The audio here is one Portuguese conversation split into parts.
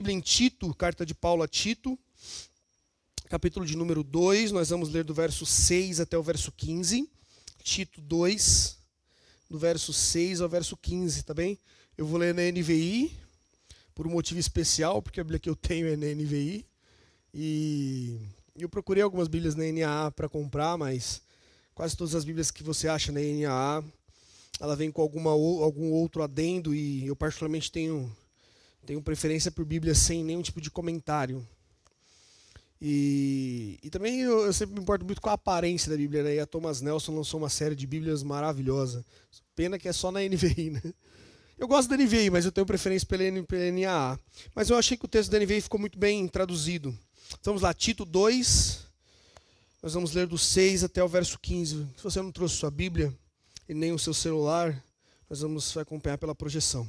Bíblia em Tito, carta de Paulo a Tito, capítulo de número 2, nós vamos ler do verso 6 até o verso 15. Tito 2, do verso 6 ao verso 15, tá bem? Eu vou ler na NVI, por um motivo especial, porque a Bíblia que eu tenho é na NVI. E eu procurei algumas Bíblias na NAA para comprar, mas quase todas as Bíblias que você acha na NAA, ela vem com algum outro adendo, e eu particularmente tenho preferência por Bíblia sem nenhum tipo de comentário. E também eu sempre me importo muito com a aparência da Bíblia, né? E a Thomas Nelson lançou uma série de Bíblias maravilhosa. Pena que é só na NVI, né? Eu gosto da NVI, mas eu tenho preferência pela NAA. Mas eu achei que o texto da NVI ficou muito bem traduzido. Vamos lá, Tito 2, nós vamos ler do 6 até o verso 15. Se você não trouxe sua Bíblia e nem o seu celular, nós vamos acompanhar pela projeção.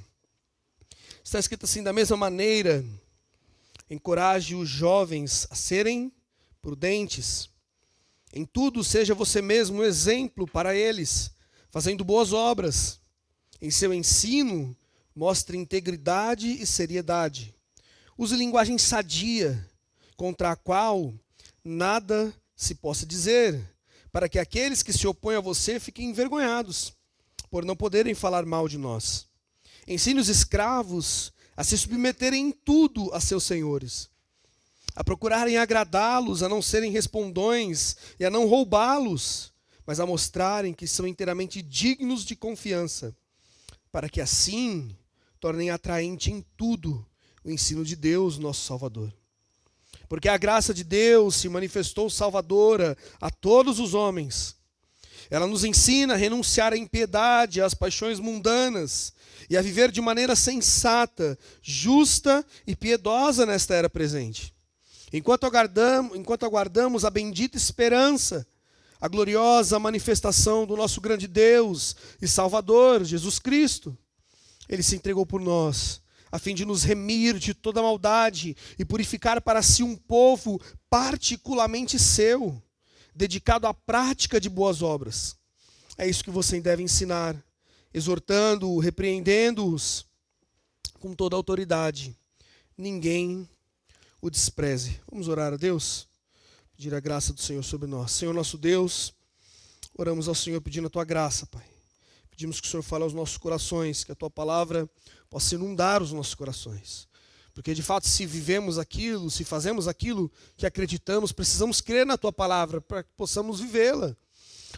Está escrito assim: da mesma maneira, encoraje os jovens a serem prudentes. Em tudo, seja você mesmo um exemplo para eles, fazendo boas obras. Em seu ensino, mostre integridade e seriedade. Use linguagem sadia, contra a qual nada se possa dizer, para que aqueles que se opõem a você fiquem envergonhados, por não poderem falar mal de nós. Ensine os escravos a se submeterem em tudo a seus senhores, a procurarem agradá-los, a não serem respondões e a não roubá-los, mas a mostrarem que são inteiramente dignos de confiança, para que assim tornem atraente em tudo o ensino de Deus, nosso Salvador. Porque a graça de Deus se manifestou salvadora a todos os homens. Ela nos ensina a renunciar à impiedade, às paixões mundanas e a viver de maneira sensata, justa e piedosa nesta era presente. Enquanto aguardamos a bendita esperança, a gloriosa manifestação do nosso grande Deus e Salvador, Jesus Cristo. Ele se entregou por nós, a fim de nos remir de toda maldade e purificar para si um povo particularmente seu, dedicado à prática de boas obras. É isso que você deve ensinar, exortando, repreendendo-os com toda a autoridade. Ninguém o despreze. Vamos orar a Deus? Pedir a graça do Senhor sobre nós. Senhor nosso Deus, oramos ao Senhor pedindo a Tua graça, Pai. Pedimos que o Senhor fale aos nossos corações, que a Tua palavra possa inundar os nossos corações. Porque, de fato, se vivemos aquilo, se fazemos aquilo que acreditamos, precisamos crer na Tua palavra para que possamos vivê-la.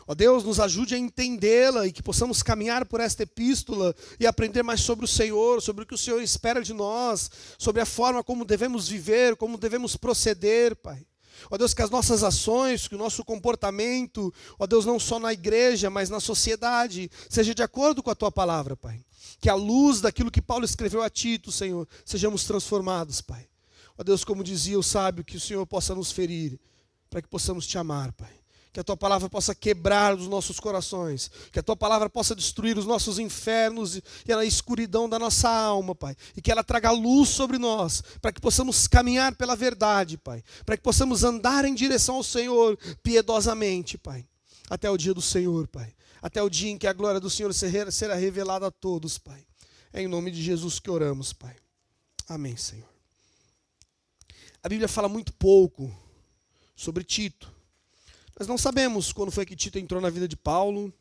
Ó Deus, nos ajude a entendê-la e que possamos caminhar por esta epístola e aprender mais sobre o Senhor, sobre o que o Senhor espera de nós, sobre a forma como devemos viver, como devemos proceder, Pai. Ó Deus, que as nossas ações, que o nosso comportamento, ó Deus, não só na igreja, mas na sociedade, seja de acordo com a Tua palavra, Pai. Que à luz daquilo que Paulo escreveu a Tito, Senhor, sejamos transformados, Pai. Ó Deus, como dizia o sábio, que o Senhor possa nos ferir, para que possamos Te amar, Pai. Que a Tua palavra possa quebrar os nossos corações, que a Tua palavra possa destruir os nossos infernos e a escuridão da nossa alma, Pai. E que ela traga luz sobre nós, para que possamos caminhar pela verdade, Pai. Para que possamos andar em direção ao Senhor piedosamente, Pai. Até o dia do Senhor, Pai. Até o dia em que a glória do Senhor será revelada a todos, Pai. É em nome de Jesus que oramos, Pai. Amém, Senhor. A Bíblia fala muito pouco sobre Tito. Nós não sabemos quando foi que Tito entrou na vida de Paulo.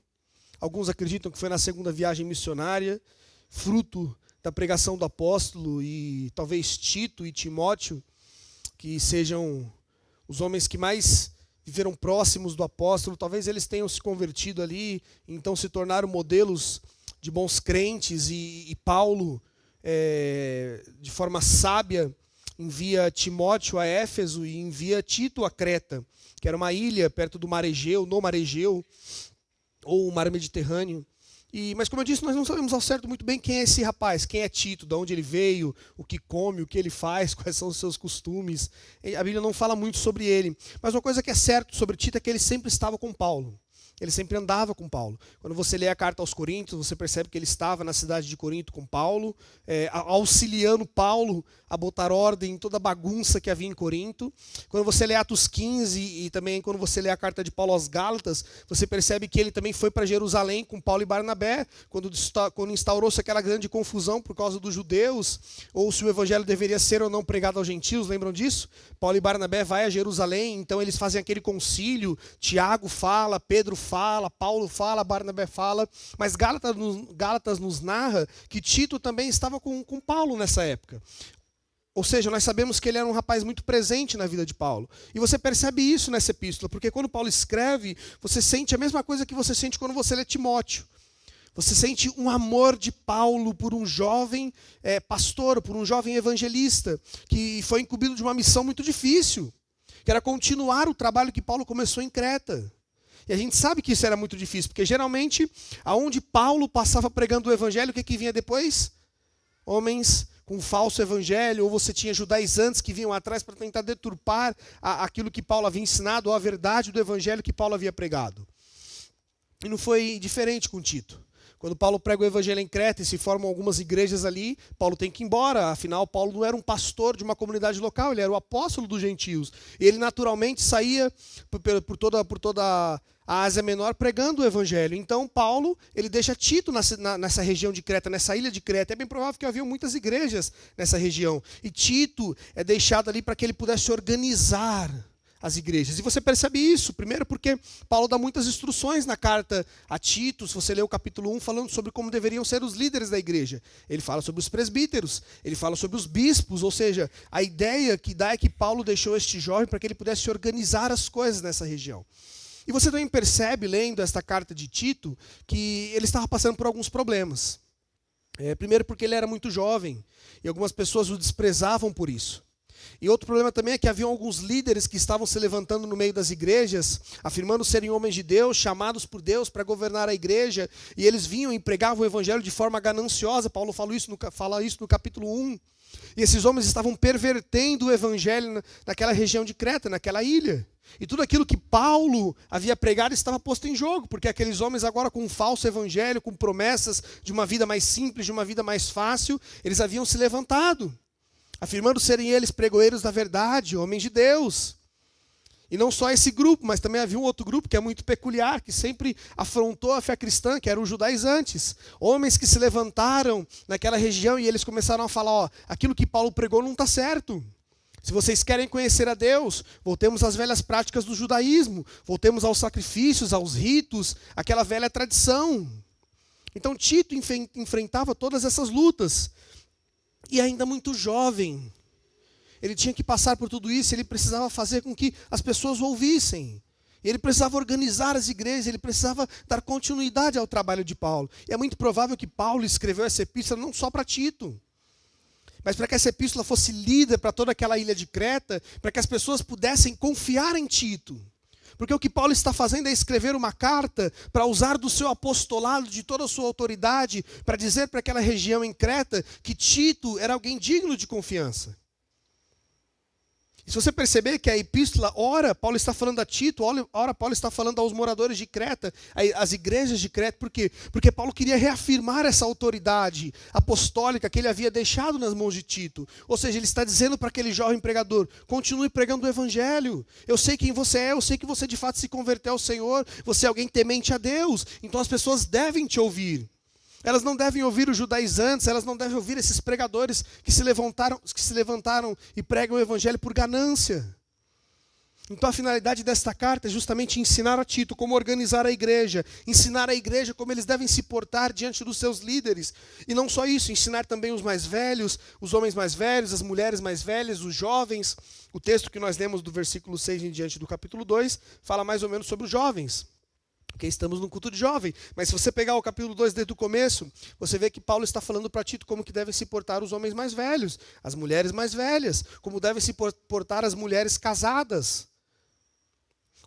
Alguns acreditam que foi na segunda viagem missionária, fruto da pregação do apóstolo, e talvez Tito e Timóteo, que sejam os homens que mais viveram próximos do apóstolo, talvez eles tenham se convertido ali, então se tornaram modelos de bons crentes, e Paulo, de forma sábia, envia Timóteo a Éfeso e envia Tito a Creta, que era uma ilha perto do Mar Egeu, no Mar Egeu, ou o Mar Mediterrâneo. Mas como eu disse, nós não sabemos ao certo muito bem quem é esse rapaz, quem é Tito, de onde ele veio, o que come, o que ele faz, quais são os seus costumes. A Bíblia não fala muito sobre ele. Mas uma coisa que é certa sobre Tito é que ele sempre estava com Paulo. ele sempre andava com Paulo. Quando você lê a carta aos Coríntios, você percebe que ele estava na cidade de Corinto com Paulo, auxiliando Paulo a botar ordem em toda a bagunça que havia em Corinto. Quando você lê Atos 15 e também quando você lê a carta de Paulo aos Gálatas, você percebe que ele também foi para Jerusalém com Paulo e Barnabé, quando instaurou-se aquela grande confusão por causa dos judeus, ou se o evangelho deveria ser ou não pregado aos gentios, lembram disso? Paulo e Barnabé vai a Jerusalém, então eles fazem aquele concílio, Tiago fala, Pedro fala, Paulo fala, Barnabé fala, mas Gálatas nos narra que Tito também estava com Paulo nessa época. Ou seja, nós sabemos que ele era um rapaz muito presente na vida de Paulo. E você percebe isso nessa epístola, porque quando Paulo escreve, você sente a mesma coisa que você sente quando você lê Timóteo. Você sente um amor de Paulo por um jovem pastor, por um jovem evangelista, que foi incumbido de uma missão muito difícil, que era continuar o trabalho que Paulo começou em Creta. E a gente sabe que isso era muito difícil, porque geralmente, aonde Paulo passava pregando o evangelho, o que vinha depois? Homens com falso evangelho, ou você tinha judaizantes que vinham atrás para tentar deturpar aquilo que Paulo havia ensinado, ou a verdade do evangelho que Paulo havia pregado. E não foi diferente com Tito. Quando Paulo prega o evangelho em Creta e se formam algumas igrejas ali, Paulo tem que ir embora. Afinal, Paulo não era um pastor de uma comunidade local, ele era o apóstolo dos gentios. E ele naturalmente saía por toda a Ásia Menor pregando o evangelho. Então, Paulo, ele deixa Tito nessa região de Creta, nessa ilha de Creta. É bem provável que havia muitas igrejas nessa região. E Tito é deixado ali para que ele pudesse organizar as igrejas. E você percebe isso, primeiro porque Paulo dá muitas instruções na carta a Tito, se você ler o capítulo 1, falando sobre como deveriam ser os líderes da igreja. Ele fala sobre os presbíteros, ele fala sobre os bispos, ou seja, a ideia que dá é que Paulo deixou este jovem para que ele pudesse organizar as coisas nessa região. E você também percebe, lendo esta carta de Tito, que ele estava passando por alguns problemas. Primeiro porque ele era muito jovem, e algumas pessoas o desprezavam por isso. E outro problema também é que havia alguns líderes que estavam se levantando no meio das igrejas, afirmando serem homens de Deus, chamados por Deus para governar a igreja, e eles vinham e pregavam o evangelho de forma gananciosa. Paulo fala isso no capítulo 1. E esses homens estavam pervertendo o evangelho naquela região de Creta, naquela ilha. E tudo aquilo que Paulo havia pregado estava posto em jogo, porque aqueles homens agora com um falso evangelho, com promessas de uma vida mais simples, de uma vida mais fácil, eles haviam se levantado, afirmando serem eles pregoeiros da verdade, homens de Deus. E não só esse grupo, mas também havia um outro grupo que é muito peculiar, que sempre afrontou a fé cristã, que eram os judaizantes. Homens que se levantaram naquela região e eles começaram a falar, aquilo que Paulo pregou não está certo. Se vocês querem conhecer a Deus, voltemos às velhas práticas do judaísmo, voltemos aos sacrifícios, aos ritos, aquela velha tradição. Então Tito enfrentava todas essas lutas. E ainda muito jovem, ele tinha que passar por tudo isso, ele precisava fazer com que as pessoas o ouvissem. Ele precisava organizar as igrejas, ele precisava dar continuidade ao trabalho de Paulo. E é muito provável que Paulo escreveu essa epístola não só para Tito, mas para que essa epístola fosse lida para toda aquela ilha de Creta, para que as pessoas pudessem confiar em Tito. Porque o que Paulo está fazendo é escrever uma carta para usar do seu apostolado, de toda a sua autoridade, para dizer para aquela região em Creta que Tito era alguém digno de confiança. E se você perceber que a epístola, ora, Paulo está falando a Tito, ora, Paulo está falando aos moradores de Creta, às igrejas de Creta, por quê? Porque Paulo queria reafirmar essa autoridade apostólica que ele havia deixado nas mãos de Tito. Ou seja, ele está dizendo para aquele jovem pregador, continue pregando o evangelho. Eu sei quem você é, eu sei que você de fato se converteu ao Senhor, você é alguém temente a Deus, então as pessoas devem te ouvir. Elas não devem ouvir os judaizantes, elas não devem ouvir esses pregadores que se levantaram e pregam o evangelho por ganância. Então a finalidade desta carta é justamente ensinar a Tito como organizar a igreja, ensinar a igreja como eles devem se portar diante dos seus líderes. E não só isso, ensinar também os mais velhos, os homens mais velhos, as mulheres mais velhas, os jovens. O texto que nós lemos do versículo 6 em diante do capítulo 2 fala mais ou menos sobre os jovens. Porque estamos num culto de jovem. Mas se você pegar o capítulo 2 desde o começo, você vê que Paulo está falando para Tito como que devem se portar os homens mais velhos, as mulheres mais velhas, como devem se portar as mulheres casadas.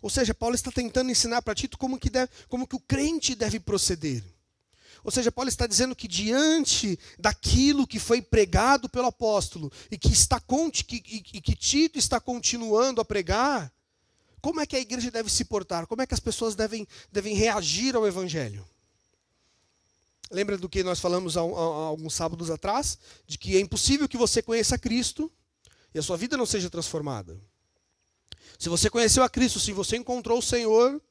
Ou seja, Paulo está tentando ensinar para Tito como que o crente deve proceder. Ou seja, Paulo está dizendo que diante daquilo que foi pregado pelo apóstolo e que Tito está continuando a pregar, como é que a igreja deve se portar? Como é que as pessoas devem reagir ao evangelho? Lembra do que nós falamos há alguns sábados atrás? De que é impossível que você conheça Cristo e a sua vida não seja transformada. Se você conheceu a Cristo, se você encontrou o Senhor,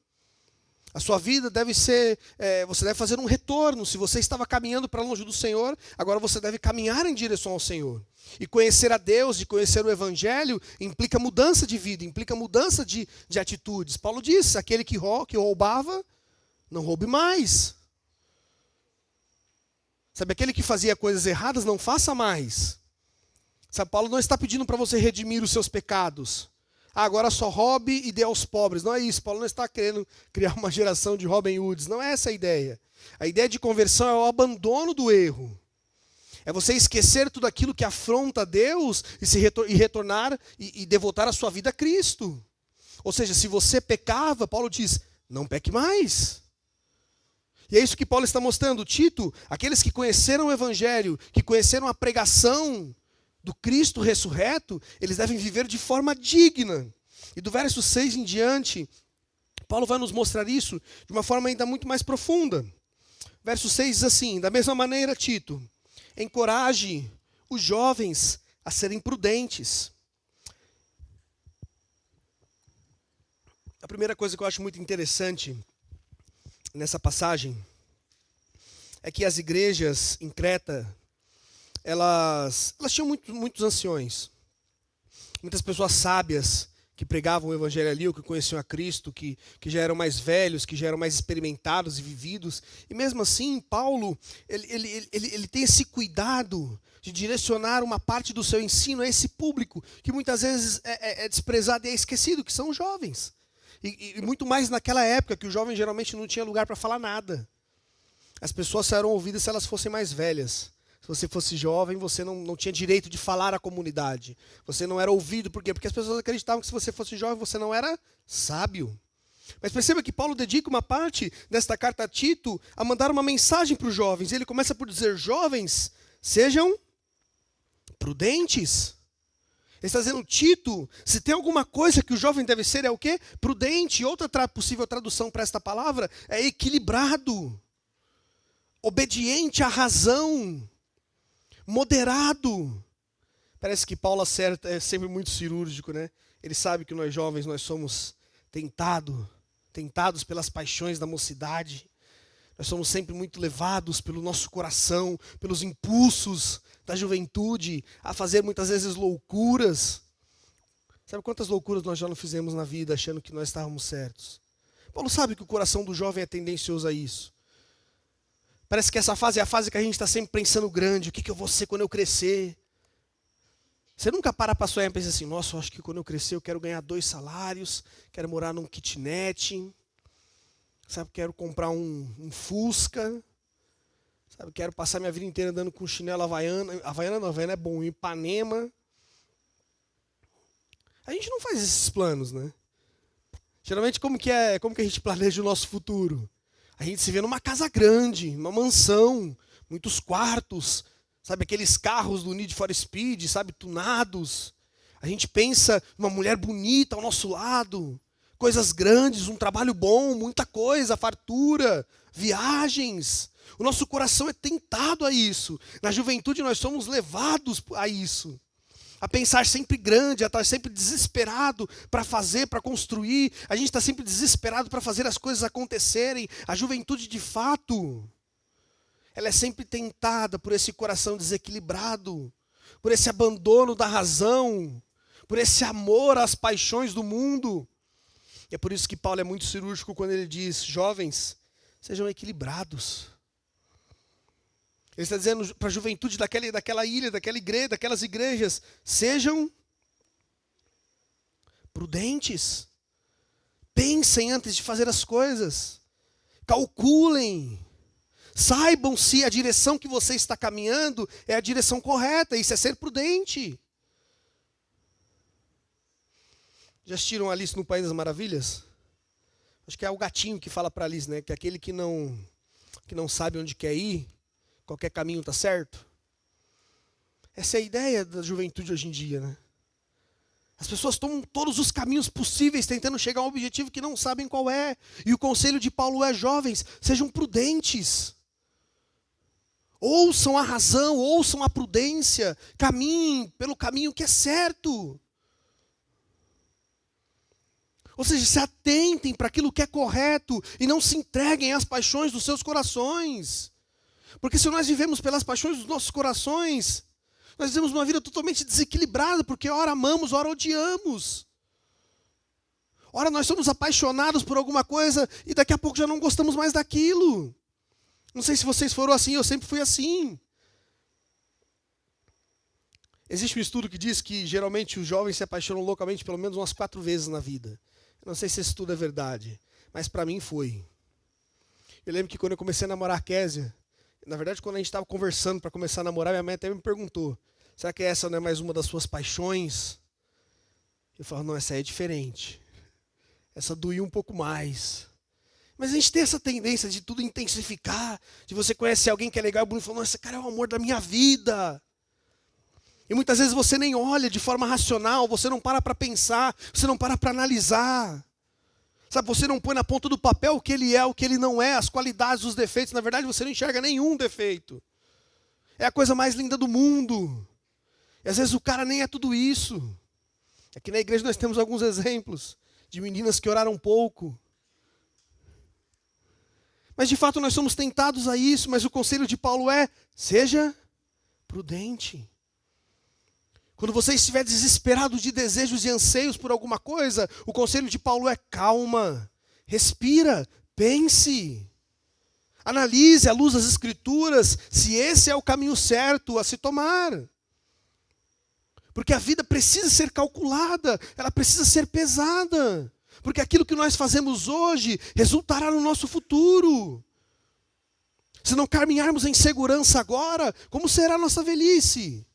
a sua vida deve ser, você deve fazer um retorno. Se você estava caminhando para longe do Senhor, agora você deve caminhar em direção ao Senhor. E conhecer a Deus, e conhecer o Evangelho, implica mudança de vida, implica mudança de atitudes. Paulo disse, aquele que roubava, não roube mais. Sabe, aquele que fazia coisas erradas, não faça mais. Sabe, Paulo não está pedindo para você redimir os seus pecados. Agora só roube e dê aos pobres. Não é isso. Paulo não está querendo criar uma geração de Robin Hoods. Não é essa a ideia. A ideia de conversão é o abandono do erro. É você esquecer tudo aquilo que afronta a Deus e retornar e devotar a sua vida a Cristo. Ou seja, se você pecava, Paulo diz, não peque mais. E é isso que Paulo está mostrando. Tito, aqueles que conheceram o Evangelho, que conheceram a pregação do Cristo ressurreto, eles devem viver de forma digna. E do verso 6 em diante, Paulo vai nos mostrar isso de uma forma ainda muito mais profunda. Verso 6 diz assim, da mesma maneira, Tito, encoraje os jovens a serem prudentes. A primeira coisa que eu acho muito interessante nessa passagem é que as igrejas em Creta, elas tinham muitos anciões, muitas pessoas sábias que pregavam o evangelho ali, ou que conheciam a Cristo, que já eram mais velhos, que já eram mais experimentados e vividos. E mesmo assim, Paulo, ele tem esse cuidado de direcionar uma parte do seu ensino a esse público, que muitas vezes é desprezado e é esquecido, que são os jovens. E muito mais naquela época, que o jovem geralmente não tinha lugar para falar nada. As pessoas só eram ouvidas se elas fossem mais velhas. Se você fosse jovem, você não tinha direito de falar à comunidade. Você não era ouvido. Por quê? Porque as pessoas acreditavam que se você fosse jovem, você não era sábio. Mas perceba que Paulo dedica uma parte desta carta a Tito a mandar uma mensagem para os jovens. Ele começa por dizer, jovens, sejam prudentes. Ele está dizendo, Tito, se tem alguma coisa que o jovem deve ser, é o quê? Prudente. Outra possível tradução para esta palavra é equilibrado, obediente à razão, moderado. Parece que Paulo acerta, é sempre muito cirúrgico, né? Ele sabe que nós jovens, nós somos tentados pelas paixões da mocidade. Nós somos sempre muito levados pelo nosso coração, pelos impulsos da juventude, a fazer muitas vezes loucuras. Sabe quantas loucuras nós já não fizemos na vida, achando que nós estávamos certos? Paulo sabe que o coração do jovem é tendencioso a isso. Parece que essa fase é a fase que a gente está sempre pensando grande. O que eu vou ser quando eu crescer? Você nunca para sonhar e pensa assim, nossa, eu acho que quando eu crescer eu quero ganhar 2 salários, quero morar num kitnet, sabe, quero comprar um Fusca, sabe, quero passar minha vida inteira andando com chinelo havaiana. Havaiana é bom, Ipanema. A gente não faz esses planos, né? Geralmente como que a gente planeja o nosso futuro? A gente se vê numa casa grande, uma mansão, muitos quartos, sabe, aqueles carros do Need for Speed, sabe, tunados. A gente pensa numa mulher bonita ao nosso lado, coisas grandes, um trabalho bom, muita coisa, fartura, viagens. O nosso coração é tentado a isso. Na juventude nós somos levados a isso. A pensar sempre grande, a estar sempre desesperado para fazer, para construir. A gente está sempre desesperado para fazer as coisas acontecerem. A juventude, de fato, ela é sempre tentada por esse coração desequilibrado, por esse abandono da razão, por esse amor às paixões do mundo. E é por isso que Paulo é muito cirúrgico quando ele diz, jovens, sejam equilibrados. Ele está dizendo para a juventude daquela ilha, daquelas igrejas, sejam prudentes. Pensem antes de fazer as coisas. Calculem. Saibam se a direção que você está caminhando é a direção correta. Isso é ser prudente. Já assistiram Alice no País das Maravilhas? Acho que é o gatinho que fala para Alice, né? Que é aquele que não sabe onde quer ir, qualquer caminho está certo. Essa é a ideia da juventude hoje em dia, né? As pessoas tomam todos os caminhos possíveis tentando chegar a um objetivo que não sabem qual é. E o conselho de Paulo é: jovens, sejam prudentes. Ouçam a razão, ouçam a prudência, caminhem pelo caminho que é certo. Ou seja, se atentem para aquilo que é correto e não se entreguem às paixões dos seus corações. Porque se nós vivemos pelas paixões dos nossos corações, nós vivemos uma vida totalmente desequilibrada, porque ora amamos, ora odiamos. Ora nós somos apaixonados por alguma coisa e daqui a pouco já não gostamos mais daquilo. Não sei se vocês foram assim, eu sempre fui assim. Existe um estudo que diz que geralmente os jovens se apaixonam loucamente pelo menos umas 4 vezes na vida. Eu não sei se esse estudo é verdade, mas para mim foi. Eu lembro que quando eu comecei a namorar a Késia, na verdade quando a gente estava conversando para começar a namorar, minha mãe até me perguntou: será que essa não é mais uma das suas paixões? Eu falo: não, essa aí é diferente. Essa doía um pouco mais. Mas a gente tem essa tendência de tudo intensificar, de você conhecer alguém que é legal e bonito e falar: nossa, esse cara é o amor da minha vida. E muitas vezes você nem olha de forma racional, você não para pensar, você não para analisar. Sabe, você não põe na ponta do papel o que ele é, o que ele não é, as qualidades, os defeitos. Na verdade, você não enxerga nenhum defeito. É a coisa mais linda do mundo. E às vezes o cara nem é tudo isso. Aqui na igreja nós temos alguns exemplos de meninas que oraram pouco. Mas de fato nós somos tentados a isso, mas o conselho de Paulo é: seja prudente. Quando você estiver desesperado de desejos e anseios por alguma coisa, o conselho de Paulo é: calma, respira, pense. Analise à luz das Escrituras se esse é o caminho certo a se tomar. Porque a vida precisa ser calculada, ela precisa ser pesada. Porque aquilo que nós fazemos hoje resultará no nosso futuro. Se não caminharmos em segurança agora, como será a nossa velhice?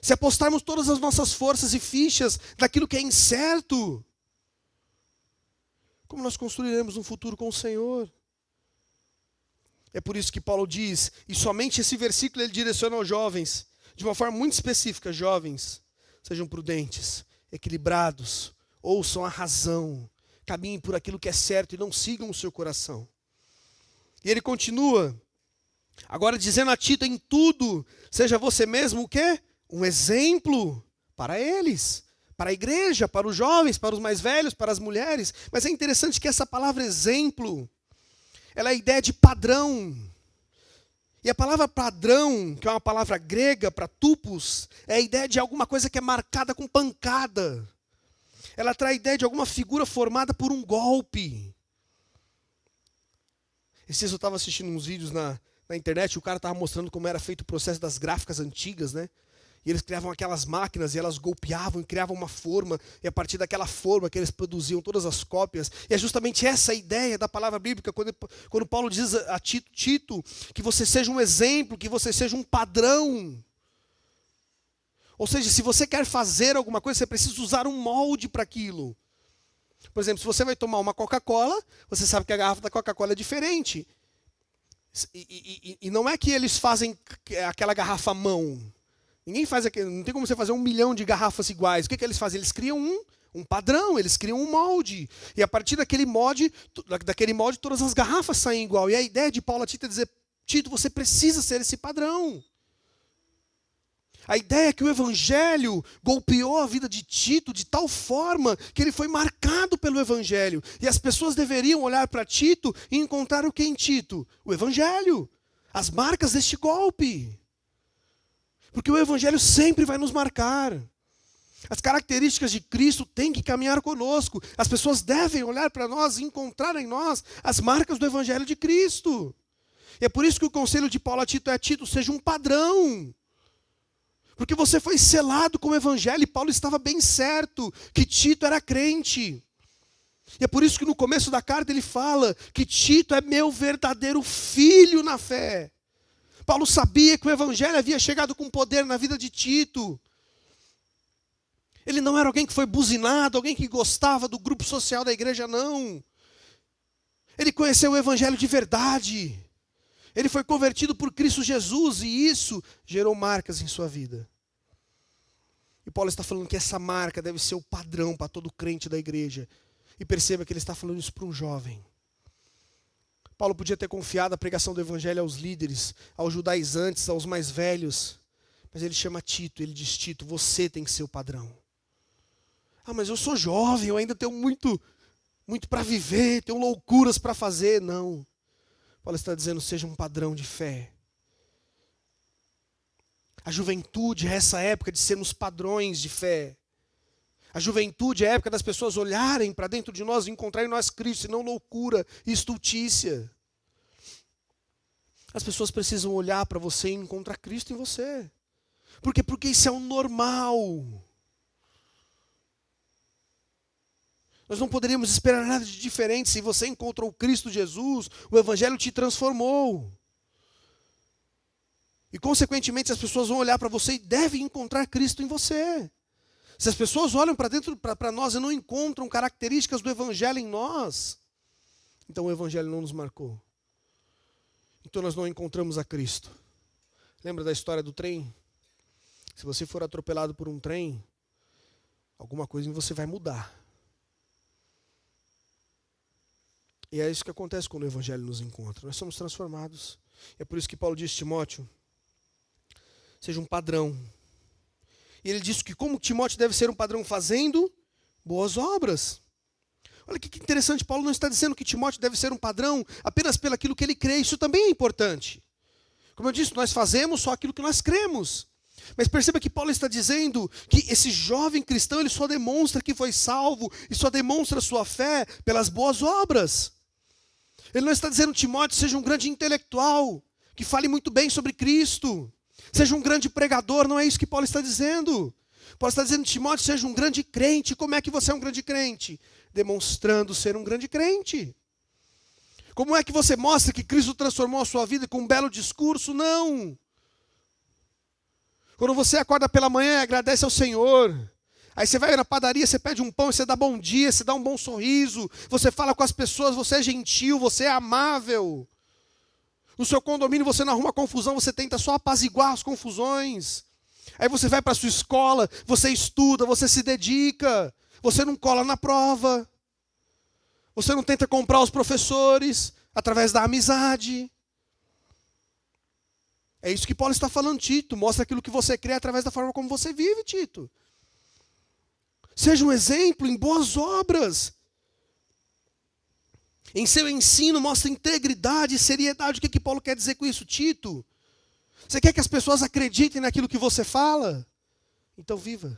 Se apostarmos todas as nossas forças e fichas naquilo que é incerto, como nós construiremos um futuro com o Senhor? É por isso que Paulo diz, e somente esse versículo ele direciona aos jovens, de uma forma muito específica: jovens, sejam prudentes, equilibrados, ouçam a razão, caminhem por aquilo que é certo e não sigam o seu coração. E ele continua, agora dizendo a Tito: em tudo, seja você mesmo o quê? Um exemplo para eles, para a igreja, para os jovens, para os mais velhos, para as mulheres. Mas é interessante que essa palavra exemplo, ela é a ideia de padrão. E a palavra padrão, que é uma palavra grega para tupos, é a ideia de alguma coisa que é marcada com pancada. Ela traz a ideia de alguma figura formada por um golpe. Esses dias eu estava assistindo uns vídeos na internet, e o cara estava mostrando como era feito o processo das gráficas antigas, né? E eles criavam aquelas máquinas e elas golpeavam e criavam uma forma, e a partir daquela forma que eles produziam todas as cópias. E é justamente essa a ideia da palavra bíblica, quando Paulo diz a Tito que você seja um exemplo, que você seja um padrão. Ou seja, se você quer fazer alguma coisa, você precisa usar um molde para aquilo. Por exemplo, se você vai tomar uma Coca-Cola, você sabe que a garrafa da Coca-Cola é diferente. E não é que eles fazem aquela garrafa à mão. Ninguém faz aquilo, não tem como você fazer 1 milhão de garrafas iguais. O que eles fazem? Eles criam um padrão, eles criam um molde. E a partir daquele molde, todas as garrafas saem igual. E a ideia de Paulo a Tito é dizer: Tito, você precisa ser esse padrão. A ideia é que o evangelho golpeou a vida de Tito de tal forma que ele foi marcado pelo evangelho. E as pessoas deveriam olhar para Tito e encontrar o que em Tito? O evangelho. As marcas deste golpe. Porque o evangelho sempre vai nos marcar. As características de Cristo têm que caminhar conosco. As pessoas devem olhar para nós e encontrar em nós as marcas do evangelho de Cristo. E é por isso que o conselho de Paulo a Tito é: Tito, seja um padrão. Porque você foi selado com o evangelho, e Paulo estava bem certo que Tito era crente. E é por isso que no começo da carta ele fala que Tito é meu verdadeiro filho na fé. Paulo sabia que o evangelho havia chegado com poder na vida de Tito. Ele não era alguém que foi buzinado, alguém que gostava do grupo social da igreja, não. Ele conheceu o evangelho de verdade. Ele foi convertido por Cristo Jesus e isso gerou marcas em sua vida. E Paulo está falando que essa marca deve ser o padrão para todo crente da igreja. E perceba que ele está falando isso para um jovem. Paulo podia ter confiado a pregação do evangelho aos líderes, aos judaizantes, aos mais velhos. Mas ele chama Tito, ele diz: Tito, você tem que ser o padrão. Ah, mas eu sou jovem, eu ainda tenho muito para viver, tenho loucuras para fazer. Não. Paulo está dizendo: seja um padrão de fé. A juventude é essa época de sermos padrões de fé. A juventude é a época das pessoas olharem para dentro de nós e encontrarem em nós Cristo, e não loucura e estultícia. As pessoas precisam olhar para você e encontrar Cristo em você. Por quê? Porque isso é o normal. Nós não poderíamos esperar nada de diferente. Se você encontrou Cristo Jesus, o Evangelho te transformou. E consequentemente as pessoas vão olhar para você e devem encontrar Cristo em você. Se as pessoas olham para dentro para nós e não encontram características do Evangelho em nós, então o Evangelho não nos marcou. Então nós não encontramos a Cristo. Lembra da história do trem? Se você for atropelado por um trem, alguma coisa em você vai mudar. E é isso que acontece quando o Evangelho nos encontra. Nós somos transformados. É por isso que Paulo diz: Timóteo, seja um padrão. E ele diz que como Timóteo deve ser um padrão? Fazendo boas obras. Olha que interessante, Paulo não está dizendo que Timóteo deve ser um padrão apenas pelo aquilo que ele crê. Isso também é importante. Como eu disse, nós fazemos só aquilo que nós cremos. Mas perceba que Paulo está dizendo que esse jovem cristão, ele só demonstra que foi salvo e só demonstra sua fé pelas boas obras. Ele não está dizendo: Timóteo, seja um grande intelectual, que fale muito bem sobre Cristo. Seja um grande pregador. Não é isso que Paulo está dizendo. Paulo está dizendo: Timóteo, seja um grande crente. Como é que você é um grande crente? Demonstrando ser um grande crente. Como é que você mostra que Cristo transformou a sua vida com um belo discurso? Não. Quando você acorda pela manhã e agradece ao Senhor, aí você vai na padaria, você pede um pão, você dá bom dia, você dá um bom sorriso, você fala com as pessoas, você é gentil, você é amável. No seu condomínio você não arruma confusão, você tenta só apaziguar as confusões. Aí você vai para a sua escola, você estuda, você se dedica, você não cola na prova, você não tenta comprar os professores através da amizade. É isso que Paulo está falando, Tito. Mostra aquilo que você crê através da forma como você vive, Tito. Seja um exemplo em boas obras. Em seu ensino, mostra integridade e seriedade. O que Paulo quer dizer com isso, Tito? Você quer que as pessoas acreditem naquilo que você fala? Então viva.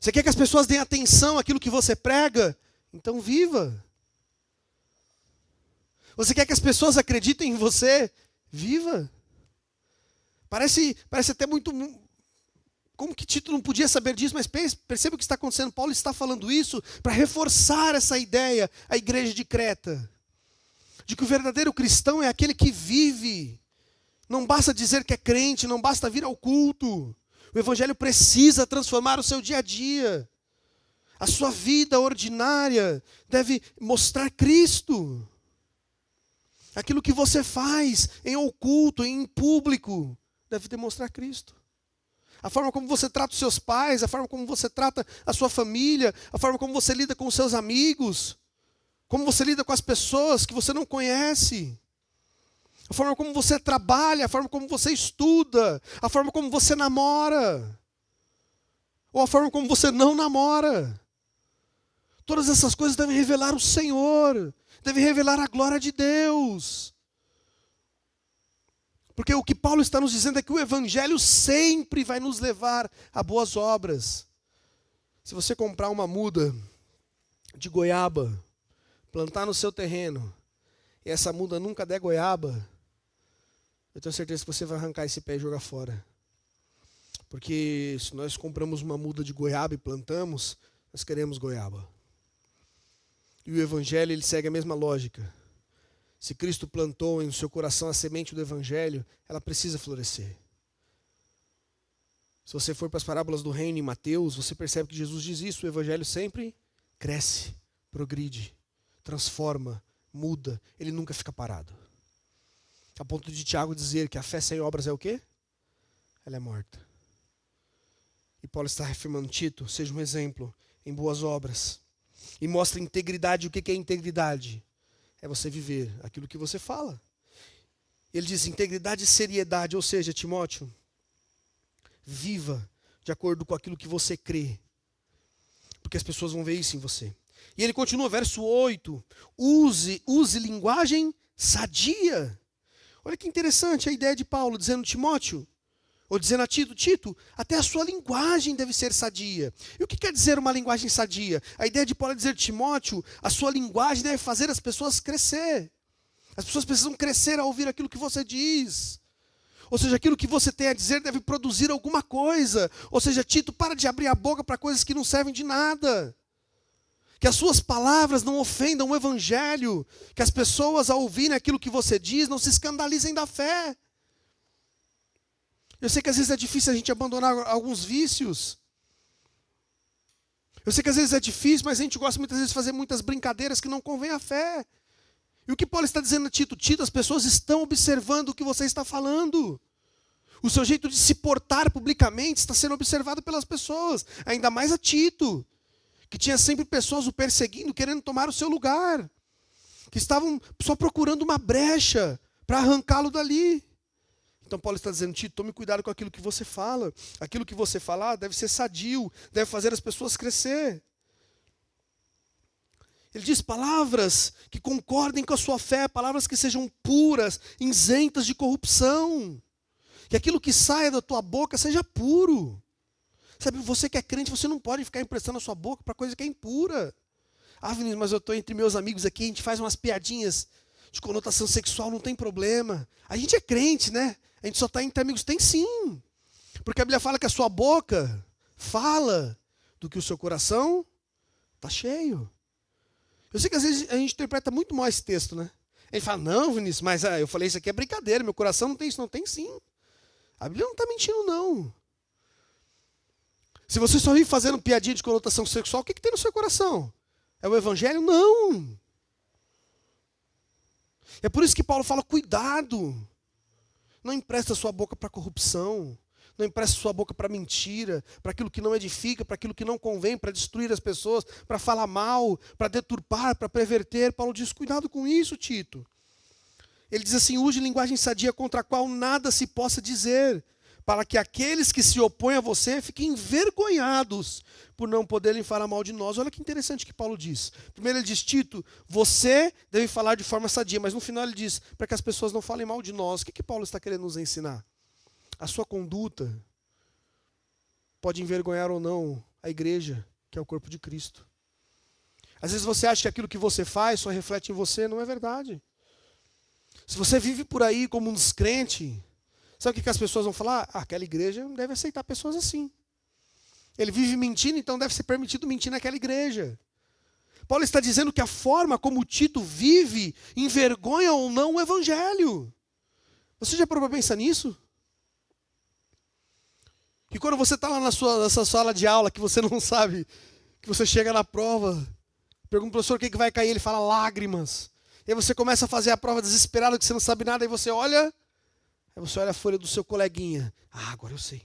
Você quer que as pessoas deem atenção àquilo que você prega? Então viva. Você quer que as pessoas acreditem em você? Viva. Parece até muito... Como que Tito não podia saber disso? Mas perceba o que está acontecendo. Paulo está falando isso para reforçar essa ideia à igreja de Creta. De que o verdadeiro cristão é aquele que vive. Não basta dizer que é crente, não basta vir ao culto. O evangelho precisa transformar o seu dia a dia. A sua vida ordinária deve mostrar Cristo. Aquilo que você faz em oculto, em público, deve demonstrar Cristo. A forma como você trata os seus pais, a forma como você trata a sua família, a forma como você lida com os seus amigos, como você lida com as pessoas que você não conhece, a forma como você trabalha, a forma como você estuda, a forma como você namora, ou a forma como você não namora. Todas essas coisas devem revelar o Senhor, devem revelar a glória de Deus. Porque o que Paulo está nos dizendo é que o evangelho sempre vai nos levar a boas obras. Se você comprar uma muda de goiaba, plantar no seu terreno, e essa muda nunca der goiaba, eu tenho certeza que você vai arrancar esse pé e jogar fora. Porque se nós compramos uma muda de goiaba e plantamos, nós queremos goiaba. E o evangelho, ele segue a mesma lógica. Se Cristo plantou em seu coração a semente do evangelho, ela precisa florescer. Se você for para as parábolas do reino em Mateus, você percebe que Jesus diz isso: o evangelho sempre cresce, progride, transforma, muda, ele nunca fica parado. A ponto de Tiago dizer que a fé sem obras é o quê? Ela é morta. E Paulo está reafirmando: Tito, seja um exemplo em boas obras. E mostra integridade. O que é integridade? É você viver aquilo que você fala. Ele diz integridade e seriedade, ou seja, Timóteo, viva de acordo com aquilo que você crê. Porque as pessoas vão ver isso em você. E ele continua, verso 8. Use linguagem sadia. Olha que interessante a ideia de Paulo, dizendo Timóteo, ou dizendo a Tito, Tito, até a sua linguagem deve ser sadia. E o que quer dizer uma linguagem sadia? A ideia de Paulo é dizer, Timóteo, a sua linguagem deve fazer as pessoas crescer. As pessoas precisam crescer ao ouvir aquilo que você diz. Ou seja, aquilo que você tem a dizer deve produzir alguma coisa. Ou seja, Tito, para de abrir a boca para coisas que não servem de nada. Que as suas palavras não ofendam o evangelho. Que as pessoas, ao ouvirem aquilo que você diz, não se escandalizem da fé. Eu sei que às vezes é difícil a gente abandonar alguns vícios. Eu sei que às vezes é difícil, mas a gente gosta muitas vezes de fazer muitas brincadeiras que não convém à fé. E o que Paulo está dizendo a Tito? Tito, as pessoas estão observando o que você está falando. O seu jeito de se portar publicamente está sendo observado pelas pessoas. Ainda mais a Tito, que tinha sempre pessoas o perseguindo, querendo tomar o seu lugar. Que estavam só procurando uma brecha para arrancá-lo dali. Então Paulo está dizendo, Tito, tome cuidado com aquilo que você fala. Aquilo que você falar deve ser sadio, deve fazer as pessoas crescer. Ele diz palavras que concordem com a sua fé, palavras que sejam puras, isentas de corrupção. Que aquilo que saia da tua boca seja puro. Sabe, você que é crente, você não pode ficar emprestando a sua boca para coisa que é impura. Ah, Vinícius, mas eu estou entre meus amigos aqui, a gente faz umas piadinhas de conotação sexual, não tem problema. A gente é crente, né? A gente só está entre amigos. Tem sim. Porque a Bíblia fala que a sua boca fala do que o seu coração está cheio. Eu sei que às vezes a gente interpreta muito mal esse texto, né? A gente fala, não, Vinícius, mas eu falei isso aqui é brincadeira, meu coração não tem isso. Não tem sim. A Bíblia não está mentindo, não. Se você só vive fazendo piadinha de conotação sexual, o que tem no seu coração? É o evangelho? Não. É por isso que Paulo fala, cuidado. Não empresta sua boca para corrupção. Não empresta sua boca para mentira, para aquilo que não edifica, para aquilo que não convém, para destruir as pessoas, para falar mal, para deturpar, para perverter. Paulo diz, cuidado com isso, Tito. Ele diz assim, use linguagem sadia contra a qual nada se possa dizer, para que aqueles que se opõem a você fiquem envergonhados por não poderem falar mal de nós. Olha que interessante que Paulo diz. Primeiro ele diz, Tito, você deve falar de forma sadia, mas no final ele diz, para que as pessoas não falem mal de nós. O que Paulo está querendo nos ensinar? A sua conduta pode envergonhar ou não a igreja, que é o corpo de Cristo. Às vezes você acha que aquilo que você faz só reflete em você, não é verdade. Se você vive por aí como um descrente, sabe o que as pessoas vão falar? Ah, aquela igreja não deve aceitar pessoas assim. Ele vive mentindo, então deve ser permitido mentir naquela igreja. Paulo está dizendo que a forma como Tito vive envergonha ou não o evangelho. Você já parou para pensar nisso? Que quando você está lá nessa sala de aula, que você não sabe, que você chega na prova, pergunta ao professor o que vai cair, ele fala lágrimas. E aí você começa a fazer a prova desesperado, que você não sabe nada, aí você olha a folha do seu coleguinha. Ah, agora eu sei.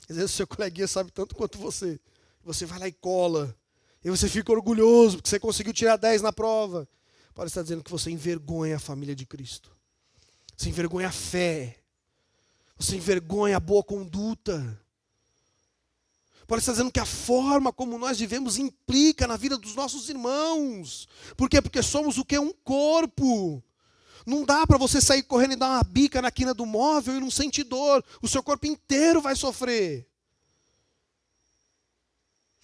Às vezes o seu coleguinha sabe tanto quanto você. Você vai lá e cola. E você fica orgulhoso, porque você conseguiu tirar 10 na prova. Paulo está dizendo que você envergonha a família de Cristo. Você envergonha a fé. Você envergonha a boa conduta. Paulo está dizendo que a forma como nós vivemos implica na vida dos nossos irmãos. Por quê? Porque somos o quê? Um corpo. Não dá para você sair correndo e dar uma bica na quina do móvel e não sentir dor. O seu corpo inteiro vai sofrer.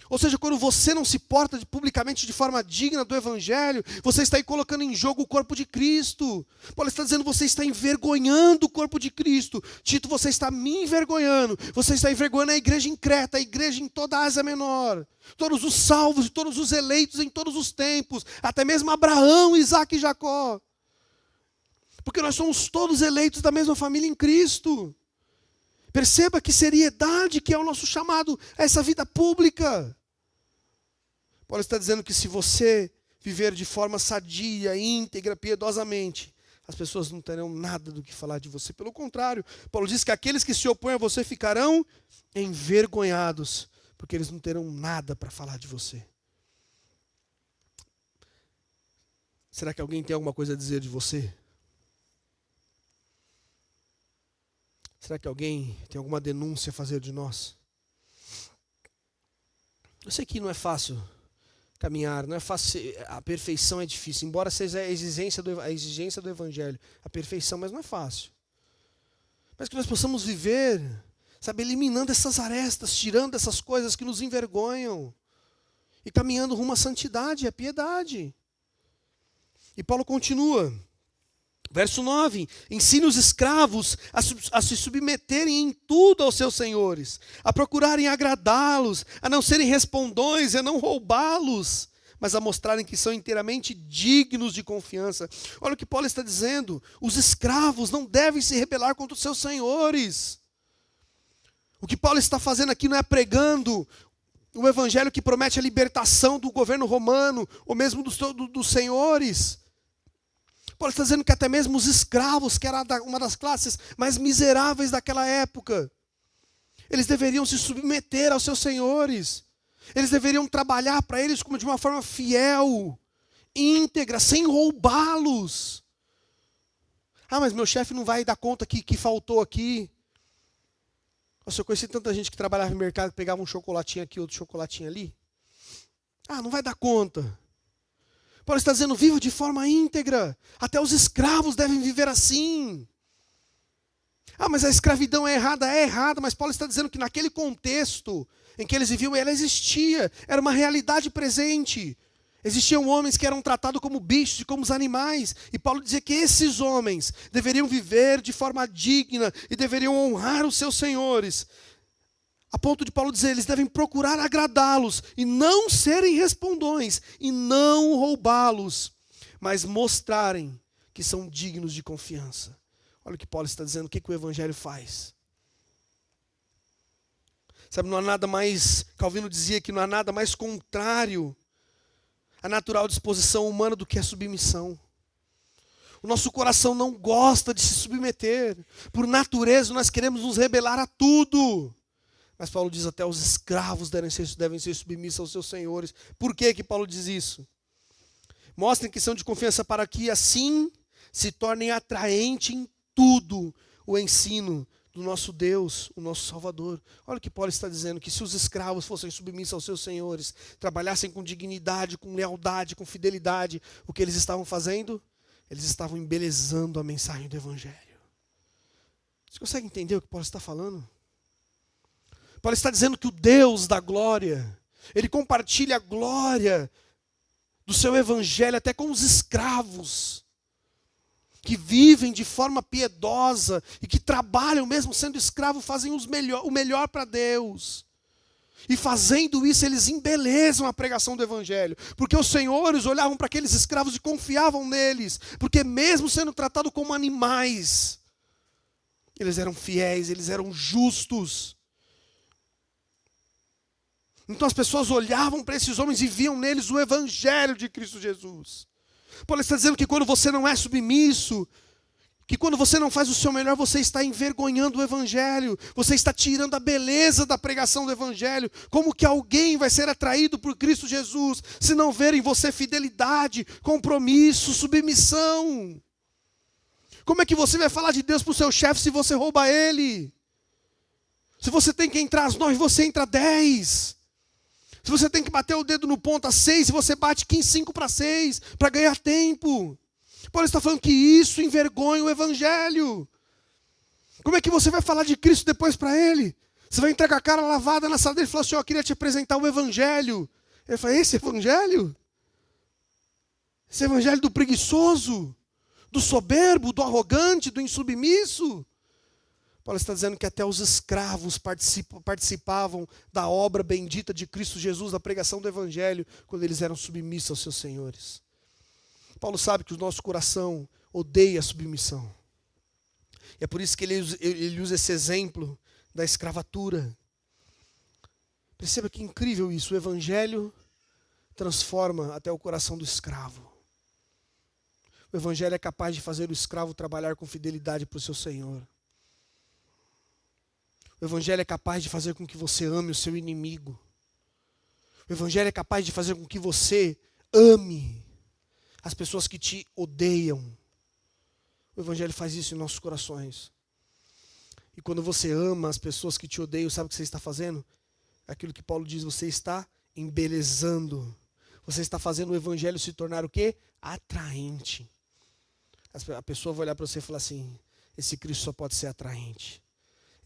Ou seja, quando você não se porta publicamente de forma digna do evangelho, você está aí colocando em jogo o corpo de Cristo. Paulo está dizendo, você está envergonhando o corpo de Cristo. Tito, você está me envergonhando. Você está envergonhando a igreja em Creta, a igreja em toda a Ásia Menor. Todos os salvos, todos os eleitos em todos os tempos. Até mesmo Abraão, Isaac e Jacó. Porque nós somos todos eleitos da mesma família em Cristo. Perceba que seriedade que é o nosso chamado a essa vida pública. Paulo está dizendo que se você viver de forma sadia, íntegra, piedosamente, as pessoas não terão nada do que falar de você. Pelo contrário, Paulo diz que aqueles que se opõem a você ficarão envergonhados, porque eles não terão nada para falar de você. Será que alguém tem alguma coisa a dizer de você? Será que alguém tem alguma denúncia a fazer de nós? Eu sei que não é fácil caminhar, não é fácil, a perfeição é difícil, embora seja a exigência do Evangelho, a perfeição, mas não é fácil. Mas que nós possamos viver, sabe, eliminando essas arestas, tirando essas coisas que nos envergonham, e caminhando rumo à santidade, à piedade. E Paulo continua, verso 9, ensine os escravos a se submeterem em tudo aos seus senhores, a procurarem agradá-los, a não serem respondões, a não roubá-los, mas a mostrarem que são inteiramente dignos de confiança. Olha o que Paulo está dizendo, os escravos não devem se rebelar contra os seus senhores. O que Paulo está fazendo aqui não é pregando o evangelho que promete a libertação do governo romano, ou mesmo dos senhores. Paulo está dizendo que até mesmo os escravos, que era uma das classes mais miseráveis daquela época, eles deveriam se submeter aos seus senhores. Eles deveriam trabalhar para eles como de uma forma fiel, íntegra, sem roubá-los. Ah, mas meu chefe não vai dar conta que faltou aqui. Nossa, eu conheci tanta gente que trabalhava no mercado, que pegava um chocolatinho aqui, outro chocolatinho ali. Ah, não vai dar conta. Paulo está dizendo, viva de forma íntegra. Até os escravos devem viver assim. Ah, mas a escravidão é errada, mas Paulo está dizendo que naquele contexto em que eles viviam, ela existia, era uma realidade presente. Existiam homens que eram tratados como bichos e como os animais. E Paulo dizia que esses homens deveriam viver de forma digna e deveriam honrar os seus senhores. A ponto de Paulo dizer, eles devem procurar agradá-los e não serem respondões e não roubá-los, mas mostrarem que são dignos de confiança. Olha o que Paulo está dizendo, o que o Evangelho faz. Sabe, não há nada mais, Calvino dizia que não há nada mais contrário à natural disposição humana do que a submissão. O nosso coração não gosta de se submeter. Por natureza nós queremos nos rebelar a tudo. Mas Paulo diz até os escravos devem ser submissos aos seus senhores. Por que Paulo diz isso? Mostrem que são de confiança para que assim se tornem atraente em tudo o ensino do nosso Deus, o nosso Salvador. Olha o que Paulo está dizendo, que se os escravos fossem submissos aos seus senhores, trabalhassem com dignidade, com lealdade, com fidelidade, o que eles estavam fazendo? Eles estavam embelezando a mensagem do Evangelho. Você consegue entender o que Paulo está falando? Paulo está dizendo que o Deus da glória, Ele compartilha a glória do seu Evangelho até com os escravos, que vivem de forma piedosa e que trabalham mesmo sendo escravos, fazem o melhor para Deus. E fazendo isso, eles embelezam a pregação do Evangelho. Porque os senhores olhavam para aqueles escravos e confiavam neles. Porque mesmo sendo tratados como animais, eles eram fiéis, eles eram justos. Então as pessoas olhavam para esses homens e viam neles o Evangelho de Cristo Jesus. Paulo está dizendo que quando você não é submisso, que quando você não faz o seu melhor, você está envergonhando o Evangelho, você está tirando a beleza da pregação do Evangelho. Como que alguém vai ser atraído por Cristo Jesus, se não ver em você fidelidade, compromisso, submissão? Como é que você vai falar de Deus para o seu chefe se você rouba ele? Se você tem que entrar às 9, você entra às 10. Se você tem que bater o dedo no ponto às 6, você bate 5 para 6, para ganhar tempo. Paulo está falando que isso envergonha o Evangelho. Como é que você vai falar de Cristo depois para ele? Você vai entrar com a cara lavada na sala dele e falar assim, eu queria te apresentar o Evangelho. Ele fala, esse Evangelho? Esse Evangelho do preguiçoso, do soberbo, do arrogante, do insubmisso? Paulo está dizendo que até os escravos participavam da obra bendita de Cristo Jesus, da pregação do Evangelho, quando eles eram submissos aos seus senhores. Paulo sabe que o nosso coração odeia a submissão. E é por isso que ele usa esse exemplo da escravatura. Perceba que incrível isso, o Evangelho transforma até o coração do escravo. O evangelho é capaz de fazer o escravo trabalhar com fidelidade para o seu senhor. O evangelho é capaz de fazer com que você ame o seu inimigo. O evangelho é capaz de fazer com que você ame as pessoas que te odeiam. O evangelho faz isso em nossos corações. E quando você ama as pessoas que te odeiam, sabe o que você está fazendo? Aquilo que Paulo diz, você está embelezando. Você está fazendo o evangelho se tornar o quê? Atraente. A pessoa vai olhar para você e falar assim, esse Cristo só pode ser atraente.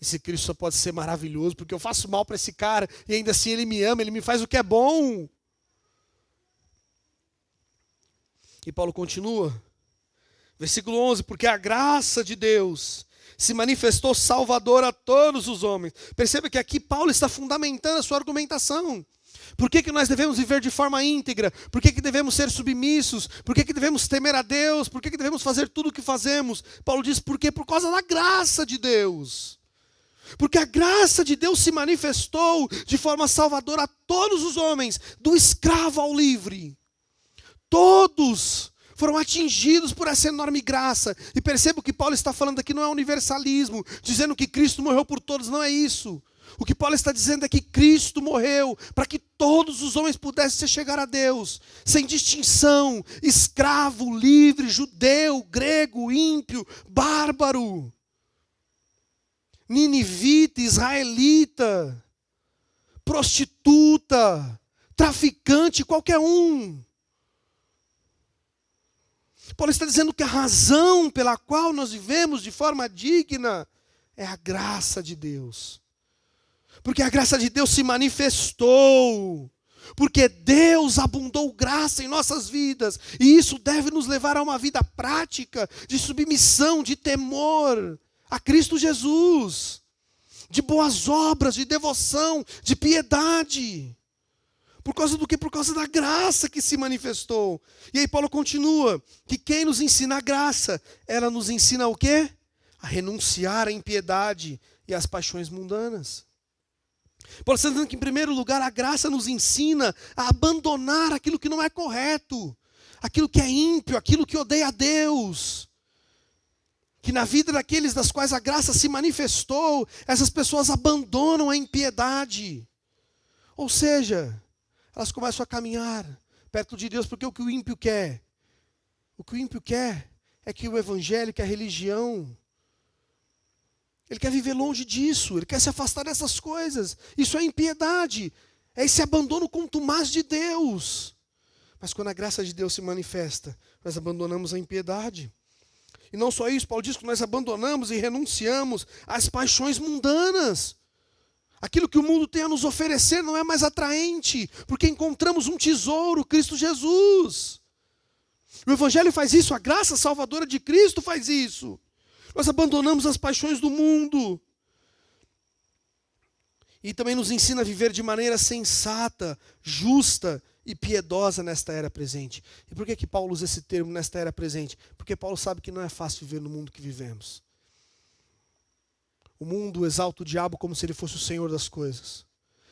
Esse Cristo só pode ser maravilhoso, porque eu faço mal para esse cara, e ainda assim ele me ama, ele me faz o que é bom. E Paulo continua, versículo 11, porque a graça de Deus se manifestou salvadora a todos os homens. Perceba que aqui Paulo está fundamentando a sua argumentação. Por que nós devemos viver de forma íntegra? Por que devemos ser submissos? Por que devemos temer a Deus? Por que devemos fazer tudo o que fazemos? Paulo diz, porque por causa da graça de Deus. Porque a graça de Deus se manifestou de forma salvadora a todos os homens, do escravo ao livre. Todos foram atingidos por essa enorme graça. E perceba o que Paulo está falando aqui não é universalismo, dizendo que Cristo morreu por todos, não é isso. O que Paulo está dizendo é que Cristo morreu para que todos os homens pudessem chegar a Deus, sem distinção, escravo, livre, judeu, grego, ímpio, bárbaro, ninivita, israelita, prostituta, traficante, qualquer um. Paulo está dizendo que a razão pela qual nós vivemos de forma digna é a graça de Deus. Porque a graça de Deus se manifestou. Porque Deus abundou graça em nossas vidas. E isso deve nos levar a uma vida prática de submissão, de temor a Cristo Jesus. De boas obras, de devoção, de piedade. Por causa do quê? Por causa da graça que se manifestou. E aí Paulo continua, que quem nos ensina a graça, ela nos ensina o quê? A renunciar à impiedade e às paixões mundanas. Paulo está dizendo que, em primeiro lugar, a graça nos ensina a abandonar aquilo que não é correto, aquilo que é ímpio, aquilo que odeia a Deus. Que na vida daqueles das quais a graça se manifestou, essas pessoas abandonam a impiedade. Ou seja, elas começam a caminhar perto de Deus, porque o que o ímpio quer? O que o ímpio quer é que o evangelho, que a religião, ele quer viver longe disso, ele quer se afastar dessas coisas. Isso é impiedade, é esse abandono contumaz de Deus. Mas quando a graça de Deus se manifesta, nós abandonamos a impiedade. E não só isso, Paulo diz que nós abandonamos e renunciamos às paixões mundanas. Aquilo que o mundo tem a nos oferecer não é mais atraente, porque encontramos um tesouro, Cristo Jesus. O evangelho faz isso, a graça salvadora de Cristo faz isso. Nós abandonamos as paixões do mundo. E também nos ensina a viver de maneira sensata, justa e piedosa nesta era presente. E por que Paulo usa esse termo, nesta era presente? Porque Paulo sabe que não é fácil viver no mundo que vivemos. O mundo exalta o diabo como se ele fosse o senhor das coisas.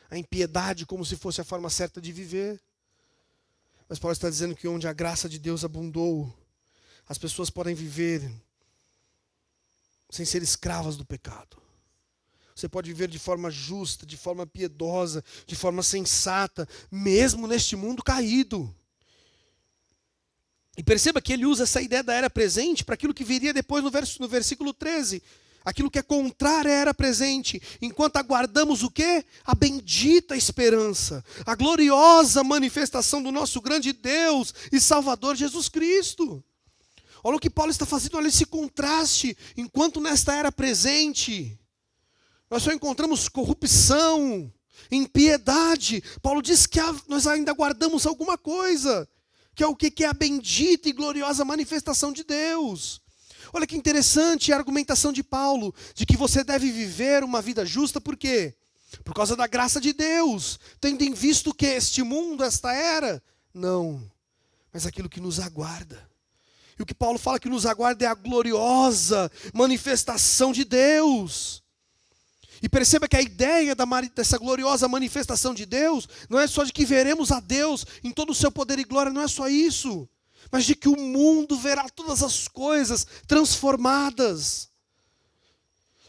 A impiedade como se fosse a forma certa de viver. Mas Paulo está dizendo que onde a graça de Deus abundou, as pessoas podem viver sem ser escravas do pecado. Você pode viver de forma justa, de forma piedosa, de forma sensata, mesmo neste mundo caído. E perceba que ele usa essa ideia da era presente para aquilo que viria depois no versículo 13. Aquilo que é contrário à era presente. Enquanto aguardamos o quê? A bendita esperança. A gloriosa manifestação do nosso grande Deus e Salvador Jesus Cristo. Olha o que Paulo está fazendo, olha esse contraste. Enquanto nesta era presente, nós só encontramos corrupção, impiedade. Paulo diz que nós ainda guardamos alguma coisa, que é o que é a bendita e gloriosa manifestação de Deus. Olha que interessante a argumentação de Paulo, de que você deve viver uma vida justa, por quê? Por causa da graça de Deus, tendo em vista o que? Este mundo, esta era? Não, mas aquilo que nos aguarda. E o que Paulo fala que nos aguarda é a gloriosa manifestação de Deus. E perceba que a ideia dessa gloriosa manifestação de Deus não é só de que veremos a Deus em todo o seu poder e glória, não é só isso. mas de que o mundo verá todas as coisas transformadas,